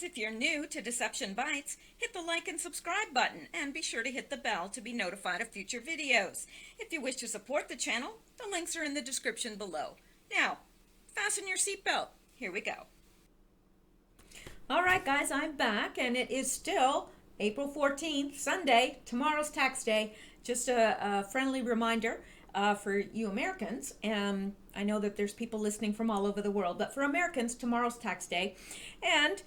If you're new to Deception Bytes, hit the like and subscribe button and be sure to hit the bell to be notified of future videos. If you wish to support the channel, the links are in the description below. Now, fasten your seatbelt. Here we go. All right, guys, I'm back, and it is still April 14th, Sunday. Tomorrow's tax day. Just a friendly reminder for you Americans. I know that there's people listening from all over the world, but for Americans, tomorrow's tax day. And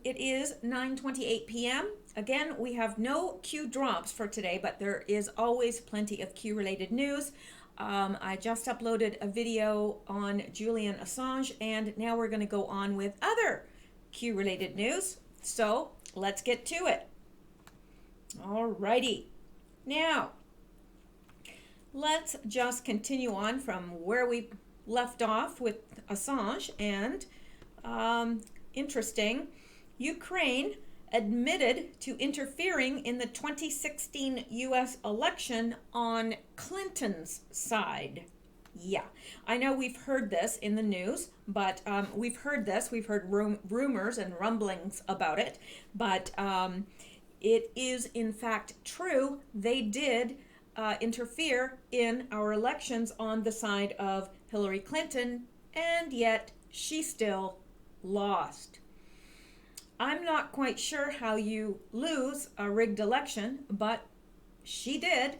it is 9:28 p.m. Again, we have no Q drops for today, but there is always plenty of Q-related news. I just uploaded a video on Julian Assange, and now we're going to go on with other Q-related news. So let's get to it. Alrighty. Now, let's just continue on from where we left off with Assange. And interesting, Ukraine admitted to interfering in the 2016 U.S. election on Clinton's side. Yeah, I know we've heard this in the news, but we've heard rumors and rumblings about it, but it is in fact true. They did interfere in our elections on the side of Hillary Clinton, and yet she still lost. I'm not quite sure how you lose a rigged election, but she did.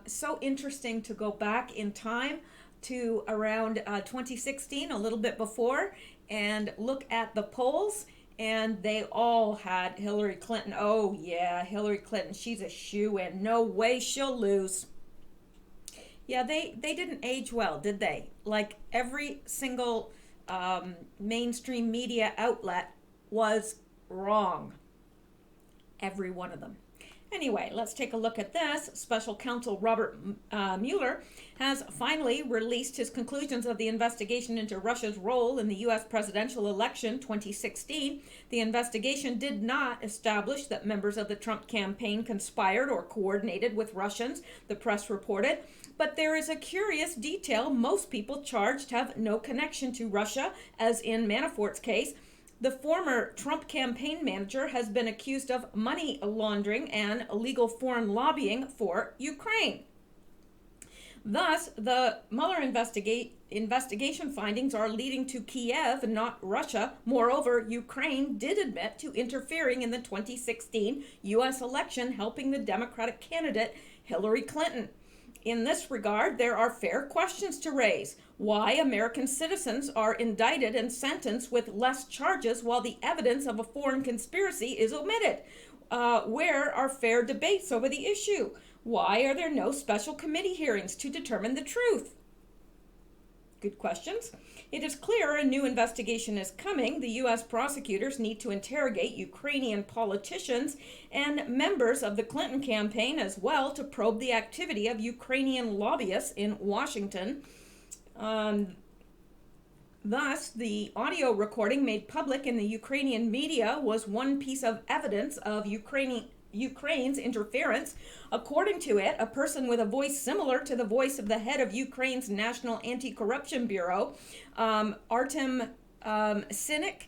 So interesting to go back in time to around 2016, a little bit before, and look at the polls, and they all had Hillary Clinton. Oh yeah, Hillary Clinton, she's a shoo-in. No way she'll lose. Yeah, they didn't age well, did they? Like every single mainstream media outlet was wrong. Every one of them. Anyway, let's take a look at this. Special Counsel Robert Mueller has finally released his conclusions of the investigation into Russia's role in the U.S. presidential election 2016. The investigation did not establish that members of the Trump campaign conspired or coordinated with Russians, the press reported. But there is a curious detail. Most people charged have no connection to Russia, as in Manafort's case. The former Trump campaign manager has been accused of money laundering and illegal foreign lobbying for Ukraine. Thus, the Mueller investigation findings are leading to Kiev, not Russia. Moreover, Ukraine did admit to interfering in the 2016 U.S. election, helping the Democratic candidate Hillary Clinton. In this regard, there are fair questions to raise. Why American citizens are indicted and sentenced with less charges while the evidence of a foreign conspiracy is omitted? Where are fair debates over the issue? Why are there no special committee hearings to determine the truth? Good questions. It is clear a new investigation is coming. The U.S. prosecutors need to interrogate Ukrainian politicians and members of the Clinton campaign as well to probe the activity of Ukrainian lobbyists in Washington. Thus, the audio recording made public in the Ukrainian media was one piece of evidence of Ukraine's interference. According to it, a person with a voice similar to the voice of the head of Ukraine's National Anti-Corruption Bureau, Artem Sinek,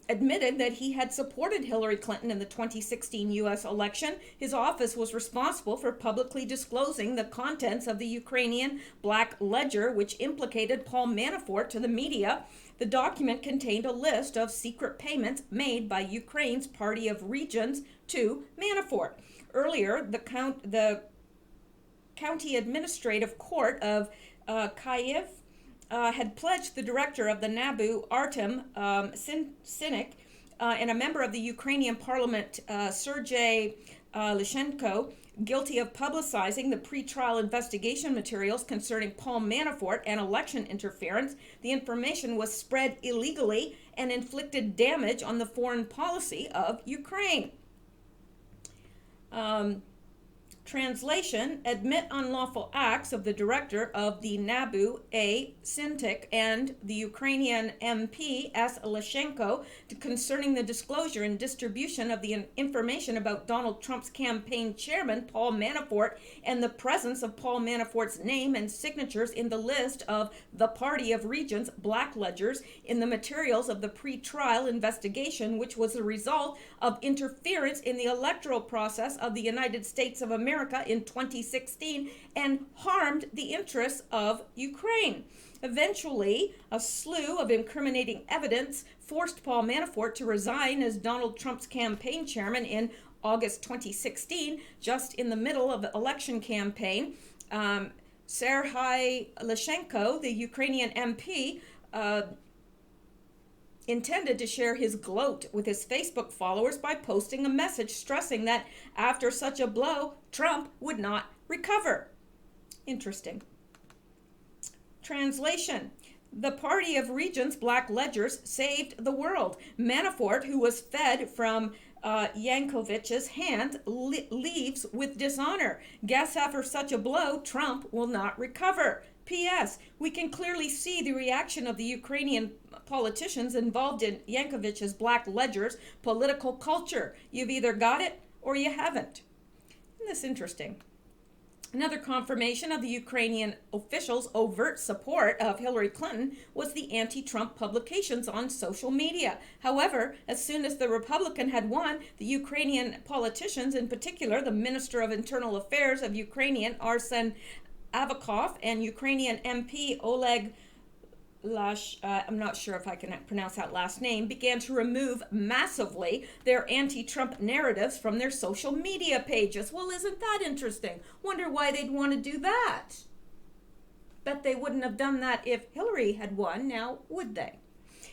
admitted that he had supported Hillary Clinton in the 2016 U.S. election. His office was responsible for publicly disclosing the contents of the Ukrainian Black Ledger, which implicated Paul Manafort, to the media. The document contained a list of secret payments made by Ukraine's Party of Regions to Manafort. Earlier, the County Administrative Court of Kyiv had pledged the director of the NABU, Artem Sinek, and a member of the Ukrainian parliament, Sergei Lyshenko, guilty of publicizing the pretrial investigation materials concerning Paul Manafort and election interference. The information was spread illegally and inflicted damage on the foreign policy of Ukraine. Translation, admit unlawful acts of the director of the NABU, A. Sintik, and the Ukrainian MP, S. Lyshenko, concerning the disclosure and distribution of the information about Donald Trump's campaign chairman, Paul Manafort, and the presence of Paul Manafort's name and signatures in the list of the Party of Regions black ledgers in the materials of the pre-trial investigation, which was the result of interference in the electoral process of the United States of America in 2016 and harmed the interests of Ukraine. Eventually, a slew of incriminating evidence forced Paul Manafort to resign as Donald Trump's campaign chairman in August 2016, just in the middle of the election campaign. Serhiy Lyshenko, the Ukrainian MP, intended to share his gloat with his Facebook followers by posting a message stressing that after such a blow, Trump would not recover. Interesting. Translation. The Party of Regions black ledgers saved the world. Manafort, who was fed from Yankovic's hand, leaves with dishonor. Guess after such a blow, Trump will not recover. P.S. We can clearly see the reaction of the Ukrainian politicians involved in Yankovic's black ledger's political culture. You've either got it or you haven't. Isn't this interesting? Another confirmation of the Ukrainian officials' overt support of Hillary Clinton was the anti-Trump publications on social media. However, as soon as the Republican had won, the Ukrainian politicians, in particular the Minister of Internal Affairs of Ukrainian Arsen Avakov and Ukrainian MP Oleg I'm not sure if I can pronounce that last name, began to remove massively their anti-Trump narratives from their social media pages. Well, isn't that interesting? Wonder why they'd want to do that. Bet they wouldn't have done that if Hillary had won, now would they?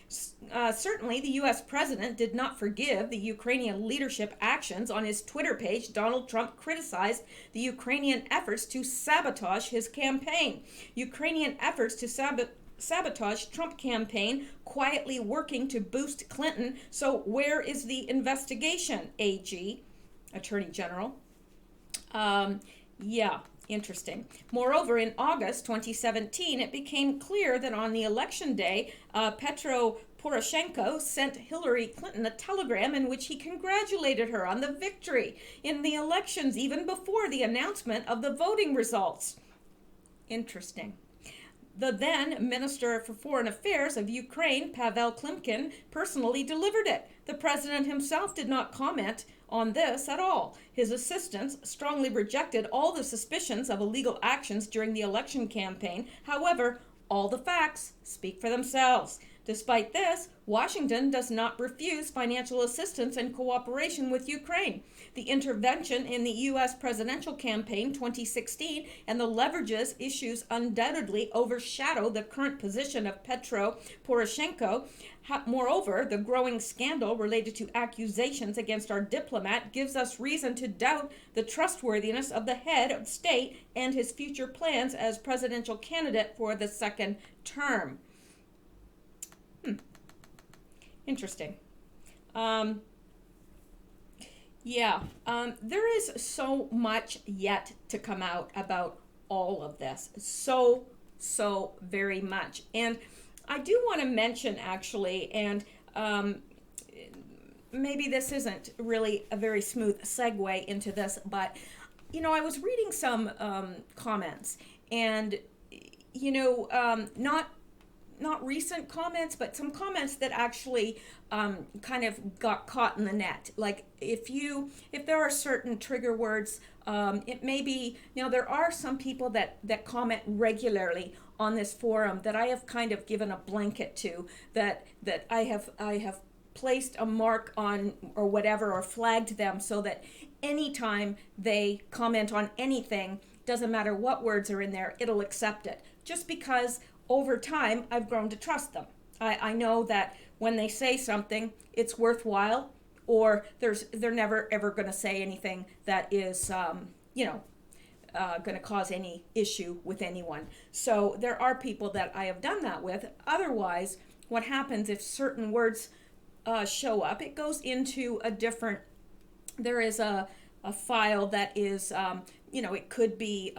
Certainly, the U.S. president did not forgive the Ukrainian leadership actions. On his Twitter page, Donald Trump criticized the Ukrainian efforts to sabotage his campaign. Ukrainian efforts to sabotage Trump campaign, quietly working to boost Clinton. So where is the investigation, AG, Attorney General? Yeah, interesting. Moreover, in August 2017, it became clear that on the election day, Petro Poroshenko sent Hillary Clinton a telegram in which he congratulated her on the victory in the elections, even before the announcement of the voting results. Interesting. The then Minister for Foreign Affairs of Ukraine, Pavel Klimkin, personally delivered it. The president himself did not comment on this at all. His assistants strongly rejected all the suspicions of illegal actions during the election campaign. However, all the facts speak for themselves. Despite this, Washington does not refuse financial assistance and cooperation with Ukraine. The intervention in the U.S. presidential campaign 2016 and the leverages issues undoubtedly overshadow the current position of Petro Poroshenko. Moreover, the growing scandal related to accusations against our diplomat gives us reason to doubt the trustworthiness of the head of state and his future plans as presidential candidate for the second term. Interesting. There is so much yet to come out about all of this. So very much. And I do want to mention, actually, and maybe this isn't really a very smooth segue into this, but, I was reading some comments, and, not recent comments, but some comments that actually kind of got caught in the net. Like if there are certain trigger words, it may be, there are some people that comment regularly on this forum that I have kind of given a blanket to, that I have placed a mark on or whatever, or flagged them so that anytime they comment on anything, doesn't matter what words are in there, it'll accept it. Just because over time, I've grown to trust them. I know that when they say something, it's worthwhile, or they're never ever going to say anything that is, going to cause any issue with anyone. So there are people that I have done that with. Otherwise, what happens if certain words show up? It goes into a different. There is a a file that is, it could be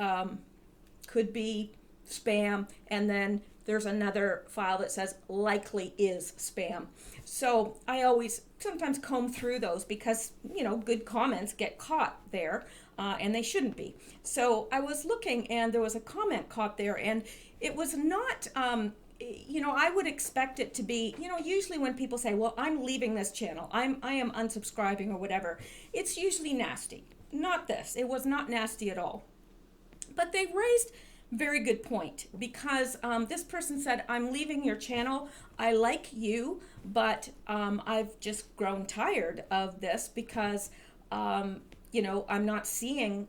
spam, and then there's another file that says likely is spam. So I always sometimes comb through those because, good comments get caught there, and they shouldn't be. So I was looking, and there was a comment caught there, and it was not, I would expect it to be, usually when people say, well, I'm leaving this channel, I am unsubscribing or whatever, it's usually nasty. Not this. It was not nasty at all. But they raised very good point, because this person said, I'm leaving your channel. I like you, but I've just grown tired of this because I'm not seeing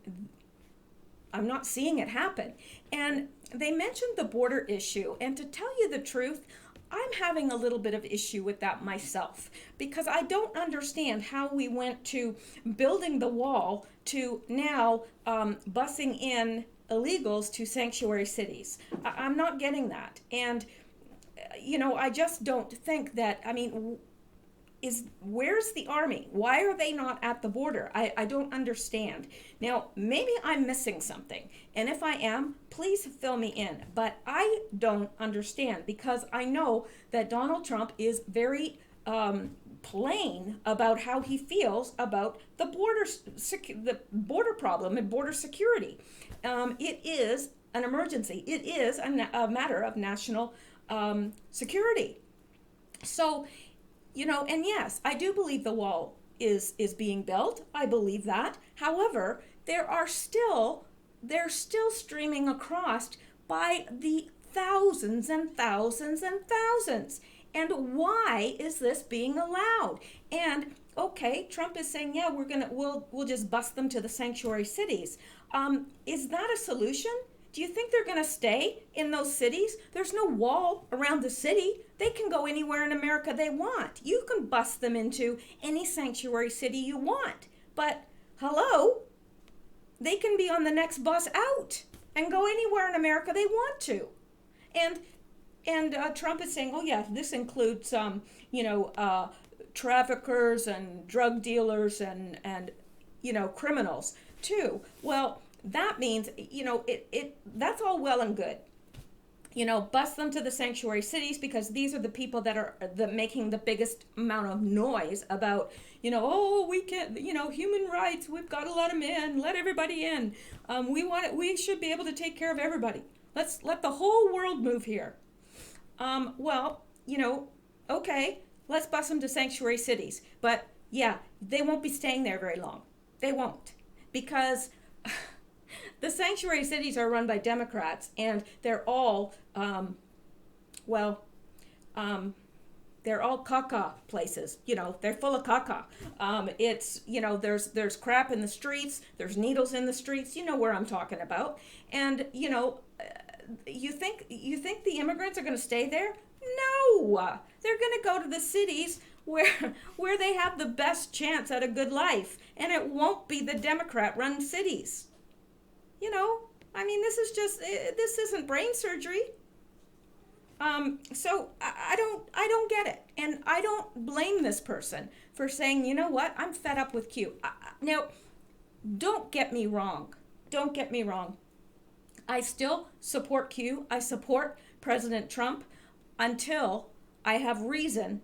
it happen. And they mentioned the border issue, and to tell you the truth, I'm having a little bit of issue with that myself, because I don't understand how we went to building the wall to now busing in illegals to sanctuary cities. I'm not getting that. And, I just don't think that, where's the army? Why are they not at the border? I don't understand. Now, maybe I'm missing something. And if I am, please fill me in. But I don't understand, because I know that Donald Trump is very plain about how he feels about the border problem and border security. It is an emergency. It is a matter of national security. So, and yes, I do believe the wall is being built. I believe that. However, they're still streaming across by the thousands and thousands and thousands. And why is this being allowed? And okay, Trump is saying, yeah, we'll just bust them to the sanctuary cities. Is that a solution? Do you think they're going to stay in those cities? There's no wall around the city. They can go anywhere in America they want. You can bust them into any sanctuary city you want. But hello, they can be on the next bus out and go anywhere in America they want to. And Trump is saying, oh yeah, this includes traffickers and drug dealers and criminals too. Well, that means, that's all well and good. Bust them to the sanctuary cities, because these are the people that are making the biggest amount of noise about, we can't, human rights, we've got to let them in, let everybody in. We should be able to take care of everybody. Let's let the whole world move here. Okay, let's bust them to sanctuary cities. But yeah, they won't be staying there very long. They won't, because the sanctuary cities are run by Democrats, and they're all, they're all caca places. They're full of caca. It's, there's crap in the streets, there's needles in the streets. You know where I'm talking about. And, you think the immigrants are going to stay there? No, they're going to go to the cities where they have the best chance at a good life, and it won't be the Democrat-run cities. This isn't brain surgery. So I don't get it, and I don't blame this person for saying, you know what, I'm fed up with Q. Now, don't get me wrong. Don't get me wrong. I still support Q. I support President Trump until I have reason,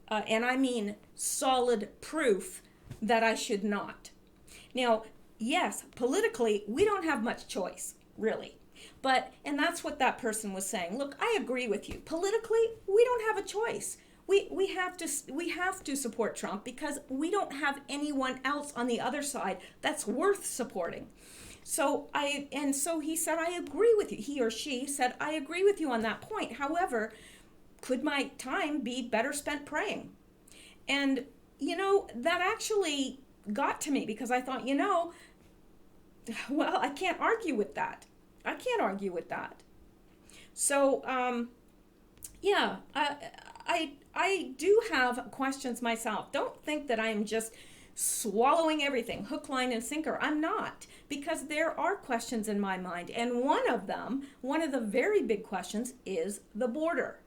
and I mean solid proof, that I should not. Now, yes, politically, we don't have much choice, really. And that's what that person was saying. Look, I agree with you. Politically, we don't have a choice. We have to support Trump, because we don't have anyone else on the other side that's worth supporting. So he said, I agree with you. He or she said, I agree with you on that point. However, could my time be better spent praying? And, that actually got to me, because I thought, well, I can't argue with that. I can't argue with that. So, I do have questions myself. Don't think that I'm just swallowing everything, hook, line, and sinker. I'm not, because there are questions in my mind. And one of the very big questions is the border.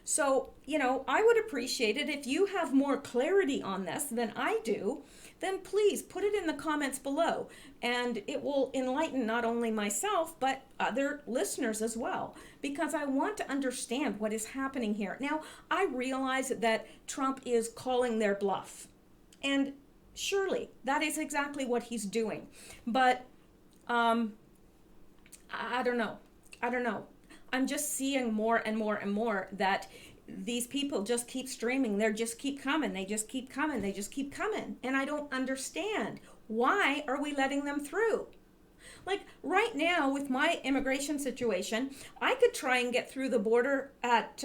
So, I would appreciate it if you have more clarity on this than I do. then please put it in the comments below, and it will enlighten not only myself but other listeners as well, because I want to understand what is happening here. Now, I realize that Trump is calling their bluff, and surely that is exactly what he's doing, but I don't know. I'm just seeing more and more and more that these people just keep streaming. They just keep coming. They just keep coming. They just keep coming. And I don't understand. Why are we letting them through? Like right now with my immigration situation, I could try and get through the border at,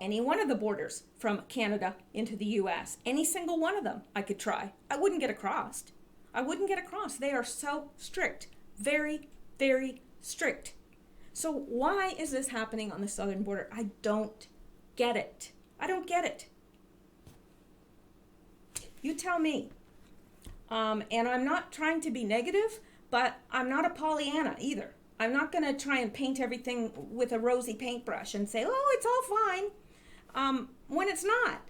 any one of the borders from Canada into the US. Any single one of them I could try. I wouldn't get across. They are so strict. Very, very strict. So why is this happening on the southern border? I don't get it. You tell me. And I'm not trying to be negative, but I'm not a Pollyanna either. I'm not going to try and paint everything with a rosy paintbrush and say, oh, it's all fine, when it's not.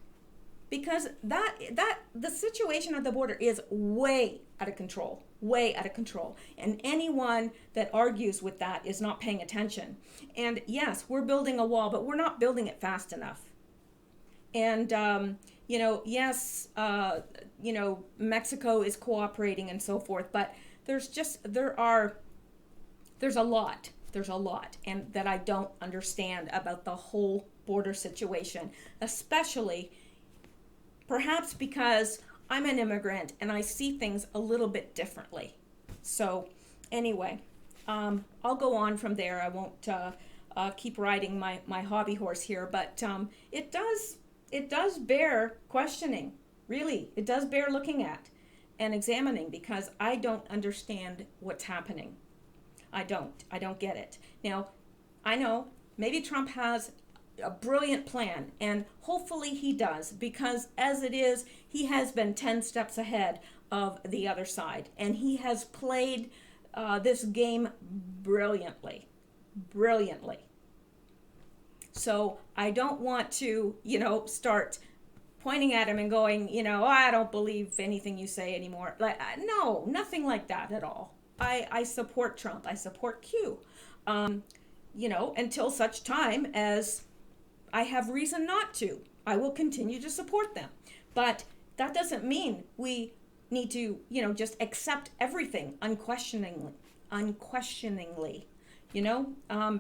Because the situation at the border is way out of control. And anyone that argues with that is not paying attention. And yes, we're building a wall, but we're not building it fast enough. And, Mexico is cooperating and so forth, but there's a lot, and that I don't understand about the whole border situation, especially perhaps because I'm an immigrant and I see things a little bit differently. So anyway, I'll go on from there. I won't keep riding my hobby horse here, but it does bear questioning. Really, it does bear looking at and examining, because I don't understand what's happening. I don't get it. Now, I know maybe Trump has a brilliant plan, and hopefully he does, because as it is, he has been 10 steps ahead of the other side, and he has played this game brilliantly. So I don't want to, start pointing at him and going, I don't believe anything you say anymore. No, nothing like that at all. I support Trump. I support Q, until such time as I have reason not to. I will continue to support them. But that doesn't mean we need to, just accept everything unquestioningly,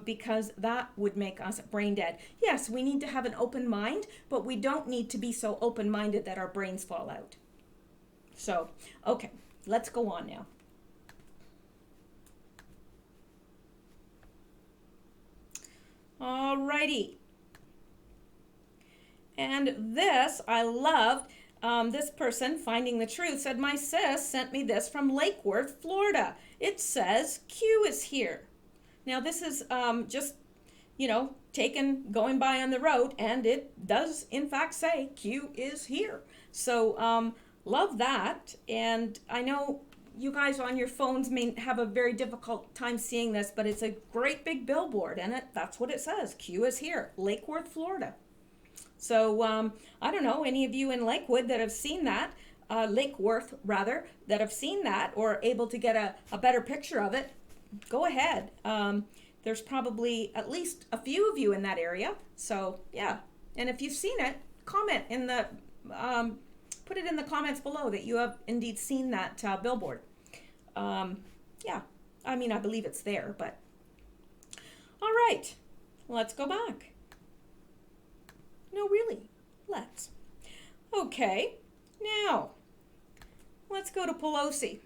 because that would make us brain dead. Yes, we need to have an open mind, but we don't need to be so open-minded that our brains fall out. So, okay, let's go on now. Alrighty. And this, I loved, this person, Finding the Truth, said, my sis sent me this from Lake Worth, Florida. It says, Q is here. Now this is just, going by on the road, and it does in fact say Q is here. So love that. And I know you guys on your phones may have a very difficult time seeing this, but it's a great big billboard, and that's what it says. Q is here, Lake Worth, Florida. So I don't know, any of you in Lakewood that have seen that, Lake Worth rather, that have seen that or able to get a better picture of it, go ahead. There's probably at least a few of you in that area. So yeah, and if you've seen it, comment in the, put it in the comments below that you have indeed seen that billboard. Yeah, I mean, I believe it's there, but all right, let's go back. No, really, let's. Okay, now, let's go to Pelosi.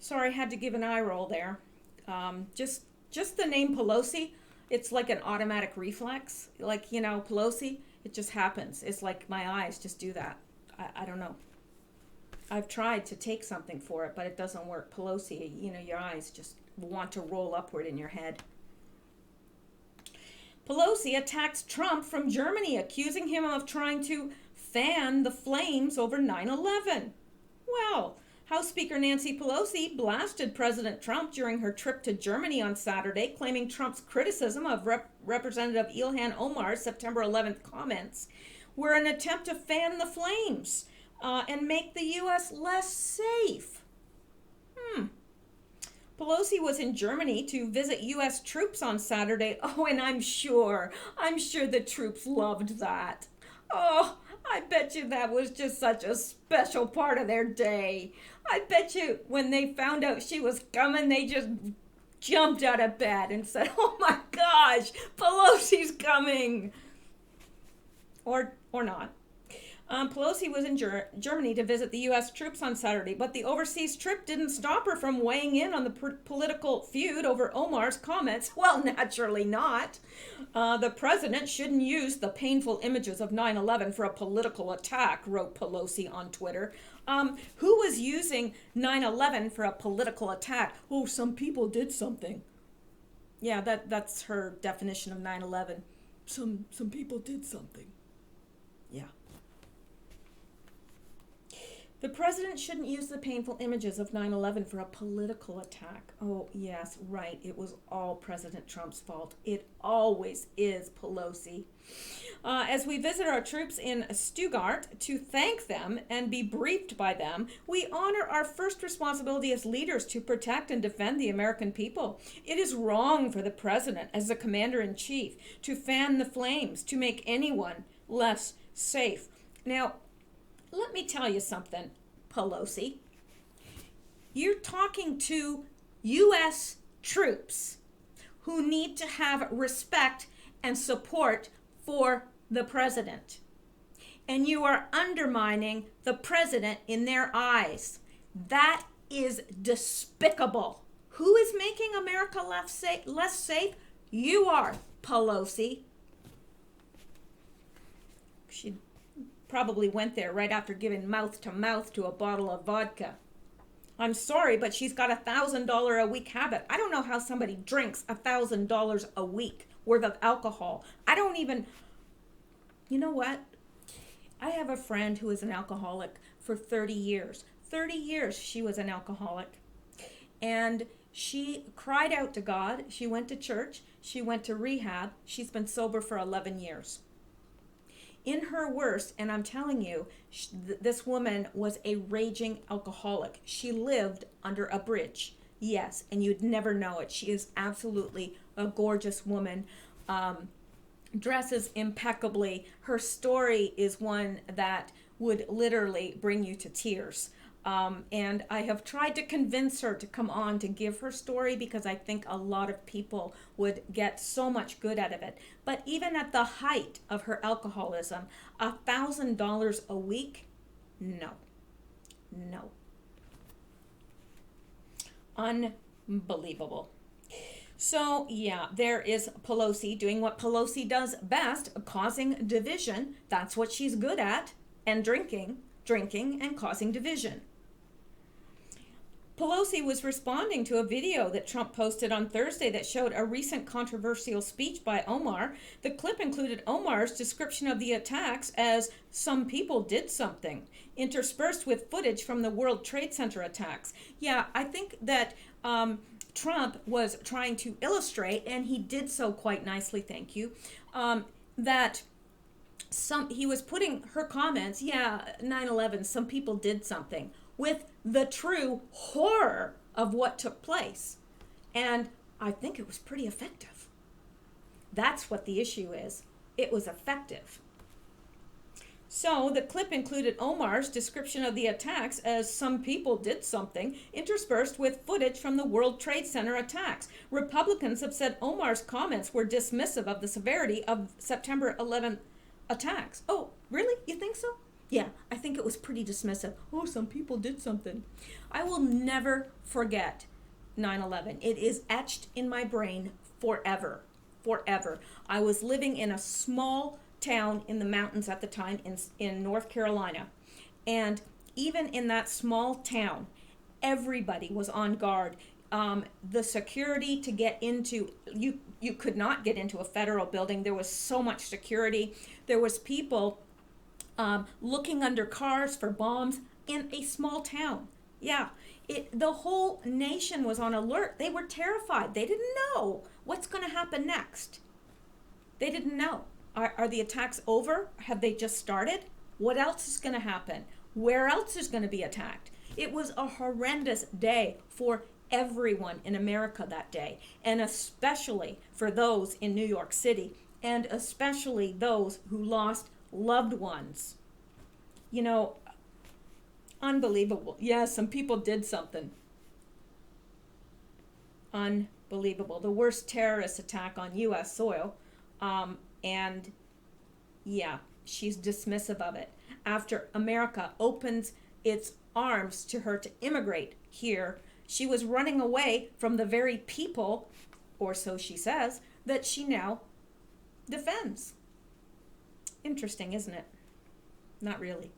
Sorry, I had to give an eye roll there. Just the name Pelosi, it's like an automatic reflex. Like, Pelosi, it just happens. It's like my eyes just do that. I don't know. I've tried to take something for it, but it doesn't work. Pelosi, your eyes just want to roll upward in your head. Pelosi attacks Trump from Germany, accusing him of trying to fan the flames over 9/11. Well, House Speaker Nancy Pelosi blasted President Trump during her trip to Germany on Saturday, claiming Trump's criticism of Representative Ilhan Omar's September 11th comments were an attempt to fan the flames. and make the U.S. less safe. Pelosi was in Germany to visit U.S. troops on Saturday. Oh, and I'm sure the troops loved that. Oh, I bet you that was just such a special part of their day. I bet you when they found out she was coming, they just jumped out of bed and said, "Oh my gosh, Pelosi's coming." Or not. Pelosi was in Germany to visit the U.S. troops on Saturday, but the overseas trip didn't stop her from weighing in on the political feud over Omar's comments. Well, naturally not. The president shouldn't use the painful images of 9/11 for a political attack, wrote Pelosi on Twitter. Who was using 9/11 for a political attack? Oh, some people did something. Yeah, that's her definition of 9/11. Some people did something. Yeah. The president shouldn't use the painful images of 9/11 for a political attack. Oh, yes, right. It was all President Trump's fault. It always is, Pelosi. As we visit our troops in Stuttgart to thank them and be briefed by them, we honor our first responsibility as leaders to protect and defend the American people. It is wrong for the president, as the commander-in-chief, to fan the flames, to make anyone less safe. Now, let me tell you something, Pelosi. You're talking to U.S. troops who need to have respect and support for the president. And you are undermining the president in their eyes. That is despicable. Who is making America less safe? You are, Pelosi. She probably went there right after giving mouth to mouth to a bottle of vodka. I'm sorry, but she's got $1,000 a week habit. I don't know how somebody drinks $1,000 a week worth of alcohol. I don't even, you know what? I have a friend who is an alcoholic for 30 years. 30 years she was an alcoholic. And she cried out to God. She went to church. She went to rehab. She's been sober for 11 years. In her worst, and I'm telling you, this woman was a raging alcoholic. She lived under a bridge. Yes, and you'd never know it. She is absolutely a gorgeous woman, dresses impeccably. Her story is one that would literally bring you to tears. And I have tried to convince her to come on to give her story because I think a lot of people would get so much good out of it. But even at the height of her alcoholism, $1,000 a week? No. Unbelievable. So yeah, there is Pelosi doing what Pelosi does best, causing division. That's what she's good at. And drinking and causing division. Pelosi was responding to a video that Trump posted on Thursday that showed a recent controversial speech by Omar. The clip included Omar's description of the attacks as "some people did something," interspersed with footage from the World Trade Center attacks. Yeah, I think that Trump was trying to illustrate, and he did so quite nicely, thank you, that he was putting her comments, 9/11, some people did something, with the true horror of what took place. And I think it was pretty effective. That's what the issue is. It was effective. So the clip included Omar's description of the attacks as "some people did something," interspersed with footage from the World Trade Center attacks. Republicans have said Omar's comments were dismissive of the severity of September 11th attacks. Oh, really? You think so? Yeah, I think it was pretty dismissive. Oh, some people did something. I will never forget 9/11. It is etched in my brain forever. I was living in a small town in the mountains at the time in North Carolina. And even in that small town, everybody was on guard. The security to get into, you could not get into a federal building. There was so much security. There was people looking under cars for bombs in a small town. Yeah, the whole nation was on alert. They were terrified. They didn't know what's going to happen next. They didn't know. Are the attacks over? Have they just started? What else is going to happen? where else is going to be attacked? It was a horrendous day for everyone in America that day, and especially for those in New York City, and especially those who lost loved ones. You know, unbelievable. Yeah, some people did something. Unbelievable. The worst terrorist attack on U.S. soil. And yeah, she's dismissive of it. After America opens its arms to her to immigrate here, she was running away from the very people, or so she says, that she now defends. Interesting, isn't it? Not really.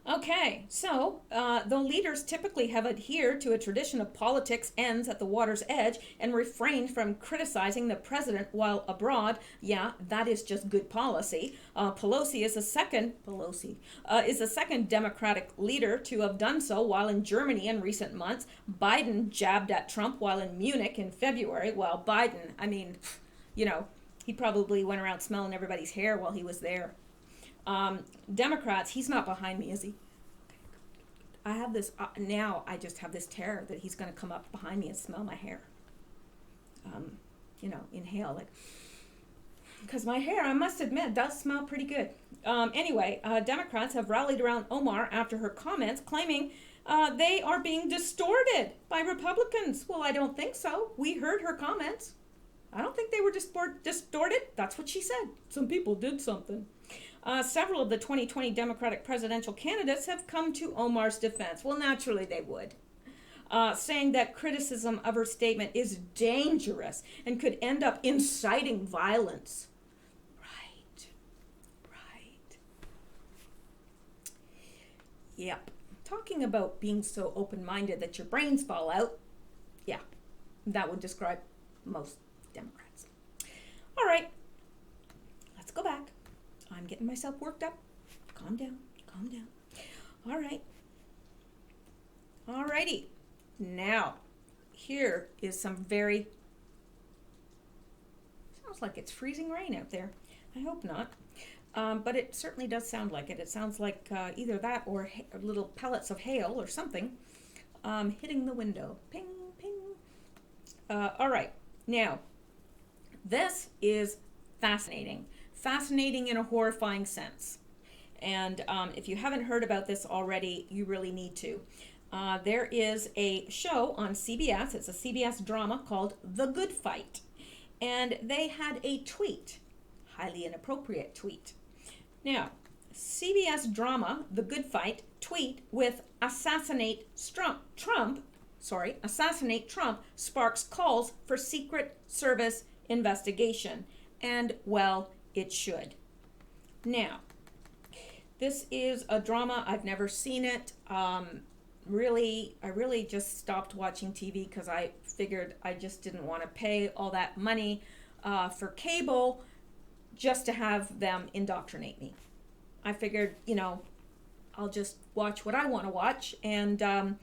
Okay, so the leaders typically have adhered to a tradition of politics ends at the water's edge and refrained from criticizing the president while abroad. Yeah, that is just good policy. Pelosi is the second Democratic leader to have done so, while in Germany in recent months. Biden jabbed at Trump while in Munich in February. While Biden, I mean, you know, he probably went around smelling everybody's hair while he was there. Democrats, he's not behind me, is he? I have this, now I just have this terror that he's going to come up behind me and smell my hair. You know, inhale, like, because my hair, I must admit, does smell pretty good. Anyway, Democrats have rallied around Omar after her comments, claiming they are being distorted by Republicans. Well, I don't think so. We heard her comments. I don't think they were distorted. That's what she said. Some people did something. Several of the 2020 Democratic presidential candidates have come to Omar's defense. Well, naturally they would. Saying that criticism of her statement is dangerous and could end up inciting violence. Right. Yep. Talking about being so open-minded that your brains fall out. Yeah, that would describe most Democrats. All right, let's go back. I'm getting myself worked up. Calm down. All right. All righty. Now, here is some very, sounds like it's freezing rain out there. I hope not. But it certainly does sound like it. It sounds like either that or little pellets of hail or something hitting the window. Ping, ping. All right. Now, this is fascinating. Fascinating in a horrifying sense. And if you haven't heard about this already, you really need to. There is a show on CBS. It's a CBS drama called The Good Fight. And they had a tweet, highly inappropriate tweet. Now, CBS drama, The Good Fight, tweet with assassinate Trump sparks calls for Secret Service investigation. And, well, it should. Now, this is a drama. I've never seen it. I really just stopped watching TV because I figured I just didn't want to pay all that money for cable just to have them indoctrinate me. I figured, you know, I'll just watch what I want to watch, and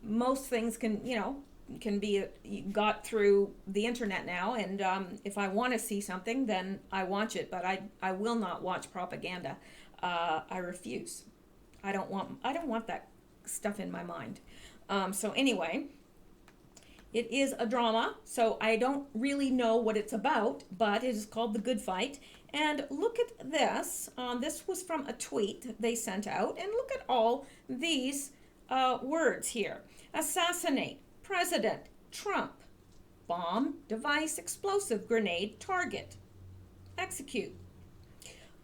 most things can be got through the internet now, and if I want to see something, then I watch it, but I will not watch propaganda. I refuse. I don't want that stuff in my mind. So anyway, it is a drama, so I don't really know what it's about, but it is called The Good Fight. And look at this. This was from a tweet they sent out, and look at all these words here. Assassinate President Trump. Bomb, device, explosive, grenade, target. Execute.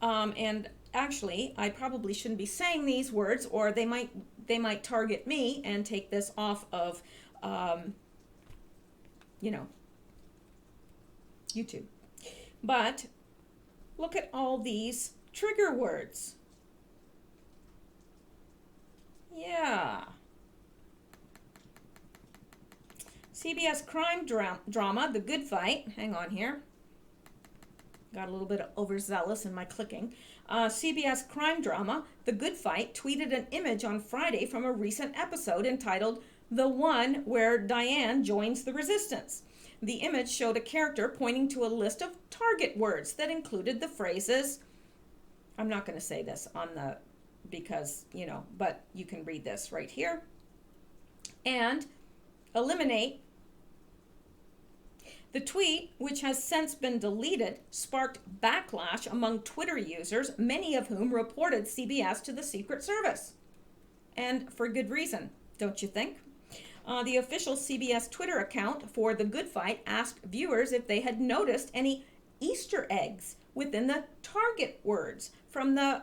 And actually, I probably shouldn't be saying these words, or they might target me and take this off of, YouTube. But look at all these trigger words. Yeah. CBS crime drama, The Good Fight. Hang on here. Got a little bit overzealous in my clicking. CBS crime drama, The Good Fight, tweeted an image on Friday from a recent episode entitled The One Where Diane Joins the Resistance. The image showed a character pointing to a list of target words that included the phrases, I'm not going to say this on the because, but you can read this right here. And eliminate. The tweet, which has since been deleted, sparked backlash among Twitter users, many of whom reported CBS to the Secret Service. And for good reason, don't you think? The official CBS Twitter account for The Good Fight asked viewers if they had noticed any Easter eggs within the target words from the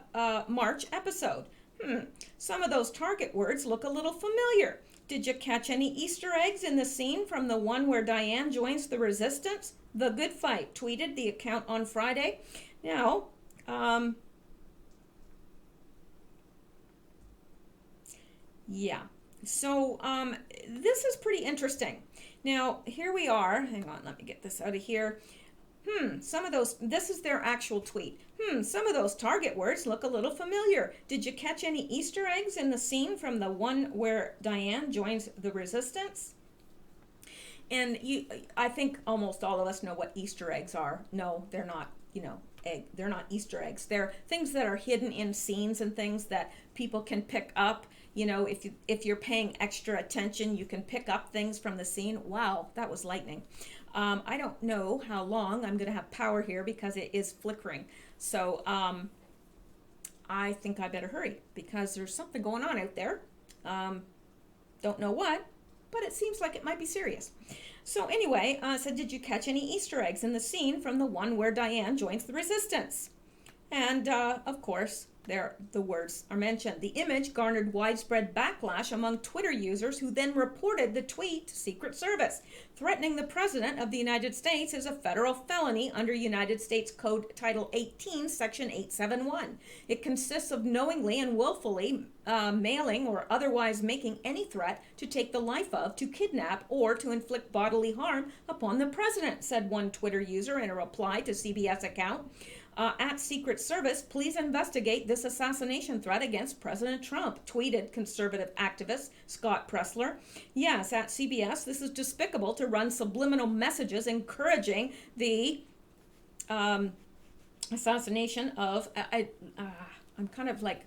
March episode. Some of those target words look a little familiar. Did you catch any Easter eggs in the scene from the one where Diane joins the resistance? The Good Fight tweeted the account on Friday. Now, yeah. So this is pretty interesting. Now, here we are. Hang on, let me get this out of here. Some of those, this is their actual tweet. Some of those target words look a little familiar. Did you catch any Easter eggs in the scene from the one where Diane joins the resistance? And I think almost all of us know what Easter eggs are. No, they're not, they're not Easter eggs. They're things that are hidden in scenes and things that people can pick up. If you're paying extra attention, you can pick up things from the scene. Wow, that was lightning. I don't know how long I'm going to have power here because it is flickering. So I think I better hurry because there's something going on out there. Don't know what, but it seems like it might be serious. So anyway, said, did you catch any Easter eggs in the scene from the one where Diane joins the resistance? And of course, there the words are mentioned. The image garnered widespread backlash among Twitter users who then reported the tweet to Secret Service. Threatening the President of the United States is a federal felony under United States Code Title 18, Section 871. It consists of knowingly and willfully mailing or otherwise making any threat to take the life of, to kidnap, or to inflict bodily harm upon the President, said one Twitter user in a reply to CBS account. At Secret Service, please investigate this assassination threat against President Trump, tweeted conservative activist Scott Pressler. Yes, at CBS, this is despicable to run subliminal messages encouraging the assassination of... I'm kind of like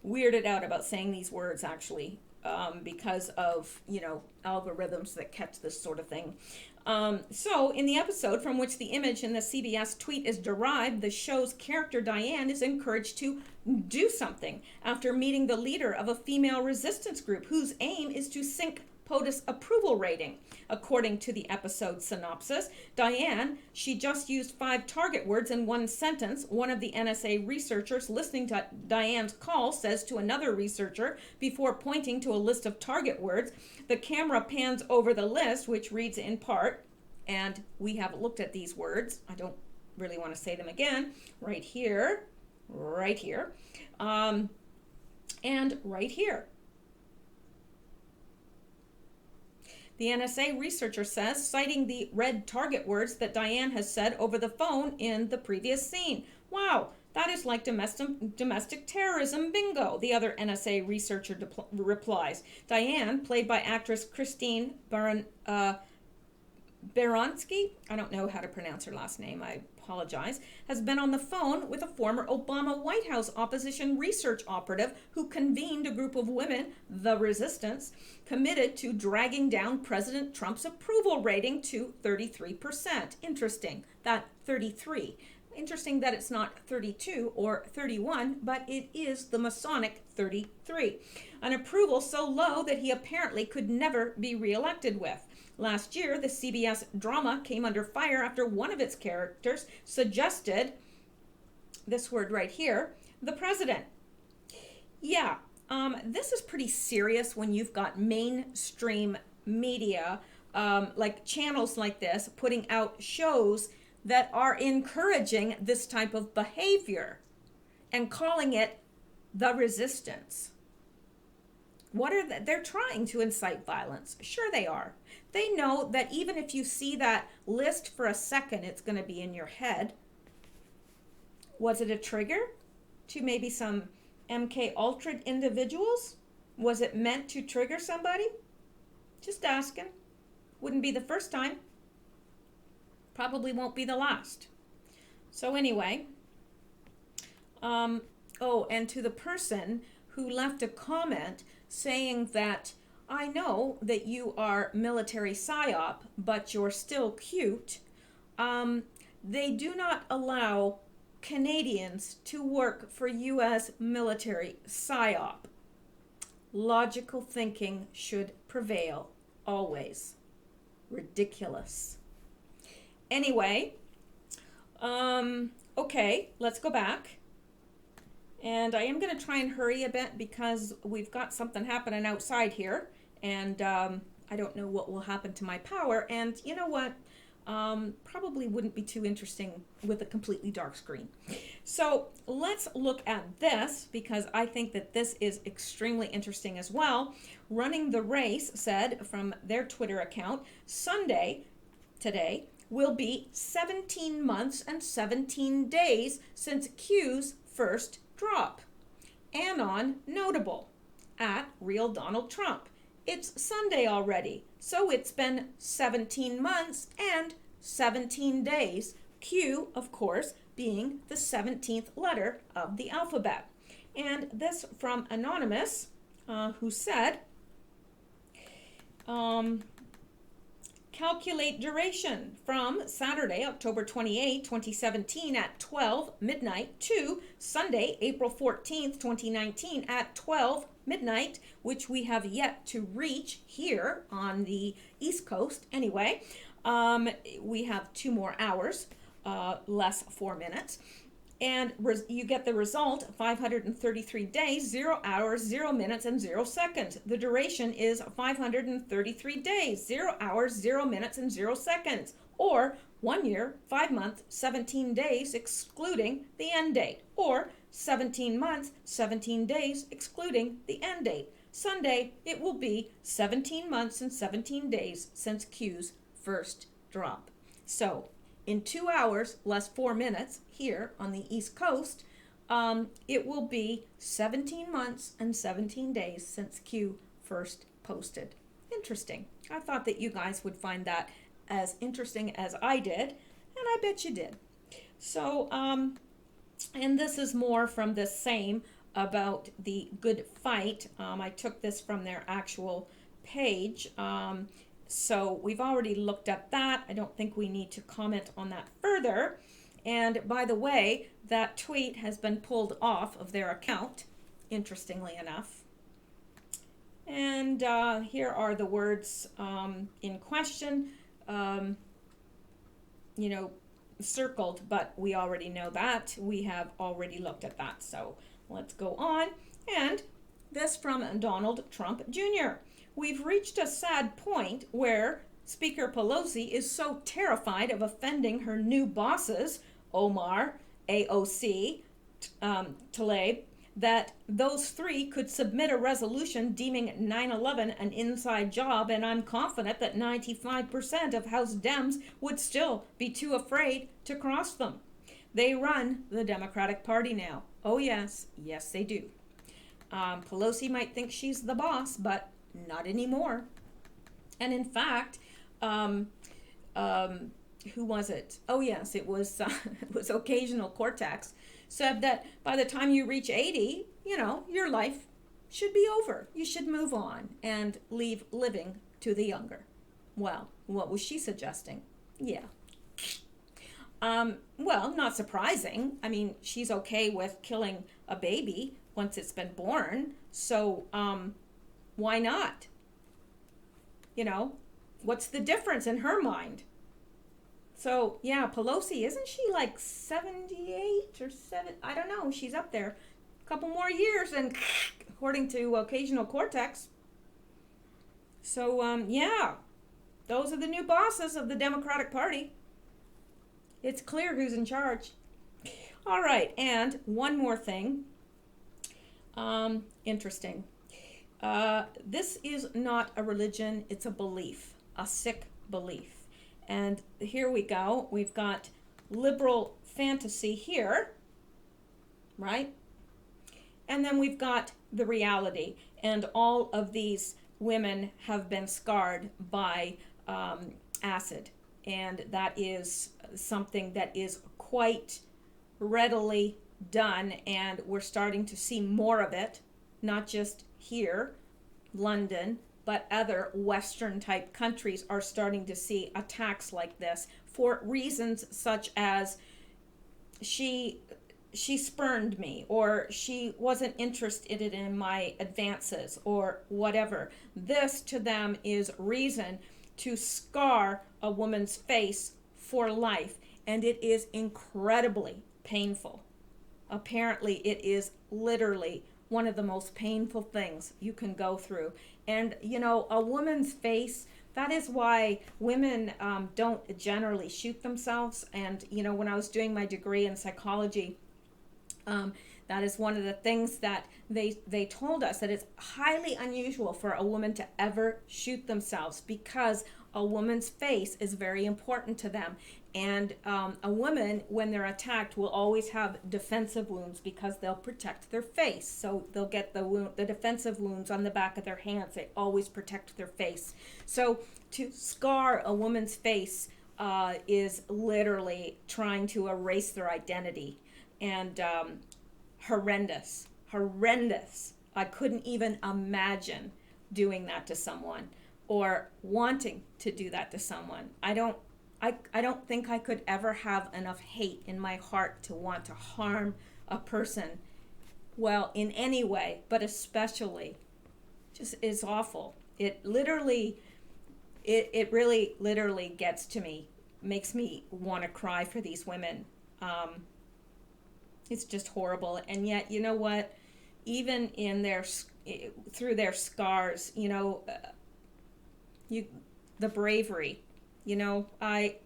weirded out about saying these words, actually, because of, algorithms that catch this sort of thing. So in the episode from which the image in the CBS tweet is derived, the show's character Diane is encouraged to do something after meeting the leader of a female resistance group whose aim is to sink POTUS approval rating. According to the episode synopsis, Diane, she just used 5 target words in one sentence. One of the NSA researchers listening to Diane's call says to another researcher before pointing to a list of target words. The camera pans over the list, which reads in part, and we have looked at these words. I don't really want to say them again. Right here, and right here. The NSA researcher says, citing the red target words that Diane has said over the phone in the previous scene. Wow, that is like domestic terrorism bingo, the other NSA researcher replies. Diane, played by actress Christine Baranski, I don't know how to pronounce her last name, I apologize, has been on the phone with a former Obama White House opposition research operative who convened a group of women, the Resistance, committed to dragging down President Trump's approval rating to 33%. Interesting, that 33. Interesting that it's not 32 or 31, but it is the Masonic 33. An approval so low that he apparently could never be reelected with. Last year, the CBS drama came under fire after one of its characters suggested, this word right here, the president. Yeah, this is pretty serious when you've got mainstream media, like channels like this, putting out shows that are encouraging this type of behavior and calling it the resistance. They're trying to incite violence. Sure they are. They know that even if you see that list for a second, it's going to be in your head. Was it a trigger to maybe some MK Ultra individuals? Was it meant to trigger somebody? Just asking. Wouldn't be the first time. Probably won't be the last. So anyway, Oh, and to the person who left a comment saying that I know that you are military psyop, but you're still cute. They do not allow Canadians to work for U.S. military psyop. Logical thinking should prevail, always. Ridiculous. Anyway, okay, let's go back. And I am going to try and hurry a bit because we've got something happening outside here. And I don't know what will happen to my power. And you know what? Probably wouldn't be too interesting with a completely dark screen. So let's look at this because I think that this is extremely interesting as well. Running the Race said from their Twitter account, Sunday, today, will be 17 months and 17 days since Q's first drop. Anon notable, at Real Donald Trump. It's Sunday already, so it's been 17 months and 17 days. Q, of course, being the 17th letter of the alphabet. And this from Anonymous, who said, calculate duration from Saturday, October 28, 2017 at 12 midnight to Sunday, April 14th, 2019 at 12 midnight, which we have yet to reach here on the East Coast anyway. We have 2 more hours, less 4 minutes. And you get the result, 533 days, 0 hours, 0 minutes, and 0 seconds. The duration is 533 days, 0 hours, 0 minutes, and 0 seconds. Or 1 year, 5 months, 17 days, excluding the end date. Or 17 months, 17 days, excluding the end date. Sunday, it will be 17 months and 17 days since Q's first drop. So, in 2 hours, less 4 minutes, here on the East Coast, it will be 17 months and 17 days since Q first posted. Interesting. I thought that you guys would find that as interesting as I did, and I bet you did. So, and this is more from the same about the good fight. I took this from their actual page. So we've already looked at that. I don't think we need to comment on that further. And by the way, that tweet has been pulled off of their account, interestingly enough. And here are the words in question, circled, but we already know that. We have already looked at that. So let's go on. And this from Donald Trump Jr. We've reached a sad point where Speaker Pelosi is so terrified of offending her new bosses, Omar, AOC, Tlaib, that those 3 could submit a resolution deeming 9/11 an inside job, and I'm confident that 95% of House Dems would still be too afraid to cross them. They run the Democratic Party now. Oh yes, yes they do. Pelosi might think she's the boss, but not anymore. And in fact, who was it? Oh yes, it was it was Occasional Cortex said that by the time you reach 80, your life should be over. You should move on and leave living to the younger. Well, what was she suggesting? Yeah. Well, not surprising. I mean, she's okay with killing a baby once it's been born. So, why not? What's the difference in her mind? So, yeah, Pelosi, isn't she like 78 or 7? I don't know. She's up there. A couple more years, and according to Occasional Cortex. So, yeah, those are the new bosses of the Democratic Party. It's clear who's in charge. All right, and one more thing. Interesting. This is not a religion, it's a belief, a sick belief. And here we go. We've got liberal fantasy here, right? And then we've got the reality. And all of these women have been scarred by acid. And that is something that is quite readily done, and we're starting to see more of it, not just here, London, but other Western type countries are starting to see attacks like this for reasons such as she spurned me, or she wasn't interested in my advances, or whatever. This to them is reason to scar a woman's face for life, and it is incredibly painful. Apparently, it is literally one of the most painful things you can go through. And, you know, a woman's face, that is why women don't generally shoot themselves. And, you know, when I was doing my degree in psychology, that is one of the things that they told us, that it's highly unusual for a woman to ever shoot themselves, because a woman's face is very important to them. And a woman, when they're attacked, will always have defensive wounds because they'll protect their face. So they'll get the defensive wounds on the back of their hands. They always protect their face. So to scar a woman's face is literally trying to erase their identity. And horrendous. I couldn't even imagine doing that to someone, or wanting to do that to someone. I don't think I could ever have enough hate in my heart to want to harm a person, well, in any way, but especially, just is awful. It really literally gets to me, makes me want to cry for these women. It's just horrible. And yet, you know what? Even in through their scars, you know, the bravery, you know, I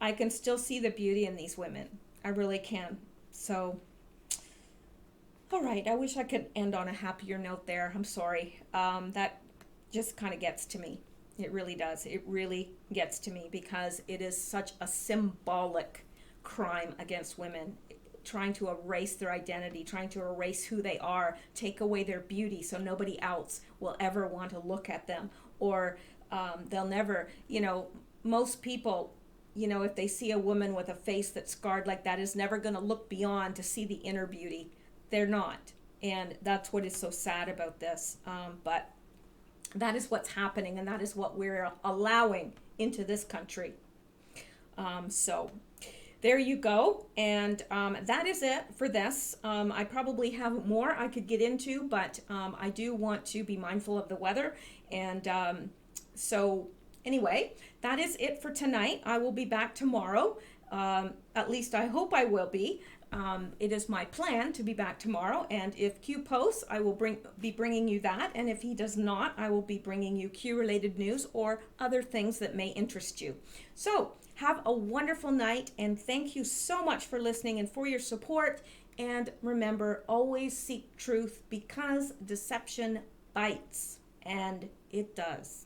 can still see the beauty in these women. I really can. So, all right. I wish I could end on a happier note there. I'm sorry. That just kind of gets to me. It really does. It really gets to me, because it is such a symbolic crime against women, trying to erase their identity, trying to erase who they are, take away their beauty so nobody else will ever want to look at them, or they'll never, you know, most people, you know, if they see a woman with a face that's scarred like that, is never going to look beyond to see the inner beauty. They're not. And that's what is so sad about this. But that is what's happening, and that is what we're allowing into this country. So there you go. And that is it for this. I probably have more I could get into, but I do want to be mindful of the weather. And so anyway, that is it for tonight. I will be back tomorrow. At least I hope I will be. It is my plan to be back tomorrow, and if Q posts, I will be bringing you that, and if he does not, I will be bringing you Q-related news or other things that may interest you. So, have a wonderful night, and thank you so much for listening and for your support, and remember, always seek truth, because deception bites, and it does.